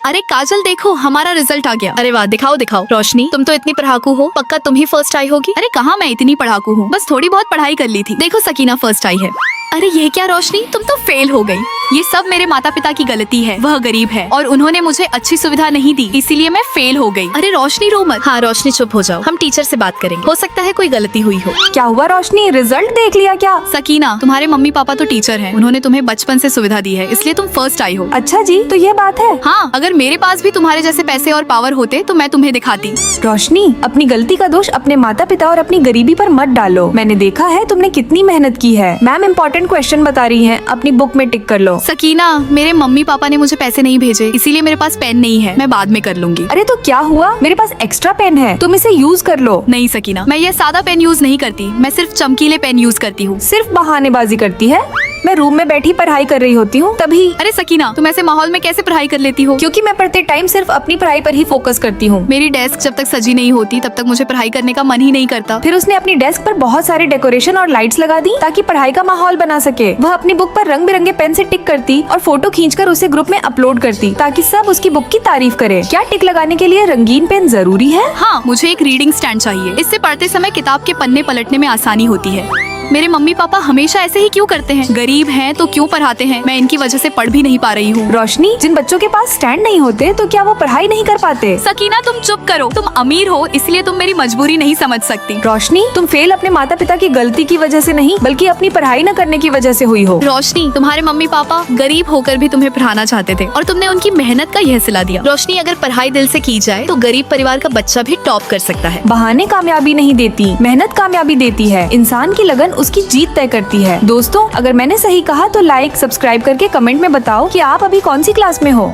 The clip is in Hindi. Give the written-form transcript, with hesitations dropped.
अरे काजल देखो, हमारा रिजल्ट आ गया। अरे वाह, दिखाओ दिखाओ। रोशनी, तुम तो इतनी पढ़ाकू हो, पक्का तुम ही फर्स्ट आई होगी। अरे कहाँ, मैं इतनी पढ़ाकू हूँ, बस थोड़ी बहुत पढ़ाई कर ली थी। देखो सकीना फर्स्ट आई है। अरे ये क्या रोशनी, तुम तो फेल हो गई। ये सब मेरे माता पिता की गलती है। वह गरीब है और उन्होंने मुझे अच्छी सुविधा नहीं दी, इसीलिए मैं फेल हो गई। अरे रोशनी रो मत। हाँ रोशनी चुप हो जाओ, हम टीचर से बात करेंगे, हो सकता है कोई गलती हुई हो। क्या हुआ रोशनी, रिजल्ट देख लिया क्या? सकीना, तुम्हारे मम्मी पापा तो टीचर हैं, उन्होंने तुम्हें बचपन से सुविधा दी है, इसलिए तुम फर्स्ट आई हो। अच्छा जी, तो ये बात है। हाँ, अगर मेरे पास भी तुम्हारे जैसे पैसे और पावर होते तो मैं तुम्हें दिखाती। रोशनी, अपनी गलती का दोष अपने माता पिता और अपनी गरीबी पर मत डालो। मैंने देखा है तुमने कितनी मेहनत की है। मैम इम्पोर्टेंट क्वेश्चन बता रही है, अपनी बुक में टिक कर लो। सकीना, मेरे मम्मी पापा ने मुझे पैसे नहीं भेजे, इसीलिए मेरे पास पेन नहीं है, मैं बाद में कर लूंगी। अरे तो क्या हुआ, मेरे पास एक्स्ट्रा पेन है, तुम इसे यूज कर लो। नहीं सकीना, मैं ये सादा पेन यूज नहीं करती, मैं सिर्फ चमकीले पेन यूज करती हूँ। सिर्फ बहानेबाजी करती है। मैं रूम में बैठी पढ़ाई कर रही होती हूँ तभी। अरे सकीना, तुम ऐसे माहौल में कैसे पढ़ाई कर लेती हो? क्योंकि मैं पढ़ते टाइम सिर्फ अपनी पढ़ाई पर ही फोकस करती हूँ। मेरी डेस्क जब तक सजी नहीं होती तब तक मुझे पढ़ाई करने का मन ही नहीं करता। फिर उसने अपनी डेस्क पर बहुत सारे डेकोरेशन और लाइट्स लगा दी ताकि पढ़ाई का माहौल बना सके। वह अपनी बुक पर रंग बिरंगे पेन से टिक करती और फोटो खींचकर उसे ग्रुप में अपलोड करती ताकि सब उसकी बुक की तारीफ करे। क्या टिक लगाने के लिए रंगीन पेन जरूरी है? हाँ, मुझे एक रीडिंग स्टैंड चाहिए, इससे पढ़ते समय किताब के पन्ने पलटने में आसानी होती है। मेरे मम्मी पापा हमेशा ऐसे ही क्यों करते हैं? गरीब हैं तो क्यों पढ़ाते हैं? मैं इनकी वजह से पढ़ भी नहीं पा रही हूँ। रोशनी, जिन बच्चों के पास स्टैंड नहीं होते तो क्या वो पढ़ाई नहीं कर पाते? सकीना तुम चुप करो, तुम अमीर हो इसलिए तुम मेरी मजबूरी नहीं समझ सकती। रोशनी, तुम फेल अपने माता पिता की गलती की वजह से नहीं बल्कि अपनी पढ़ाई न करने की वजह से हुई हो। रोशनी, तुम्हारे मम्मी पापा गरीब होकर भी तुम्हें पढ़ाना चाहते थे और तुमने उनकी मेहनत का यह सिला दिया। रोशनी, अगर पढ़ाई दिल से की जाए तो गरीब परिवार का बच्चा भी टॉप कर सकता है। बहाने कामयाबी नहीं देती, मेहनत कामयाबी देती है। इंसान की लगन उसकी जीत तय करती है। दोस्तों, अगर मैंने सही कहा तो लाइक सब्सक्राइब करके कमेंट में बताओ कि आप अभी कौन सी क्लास में हो।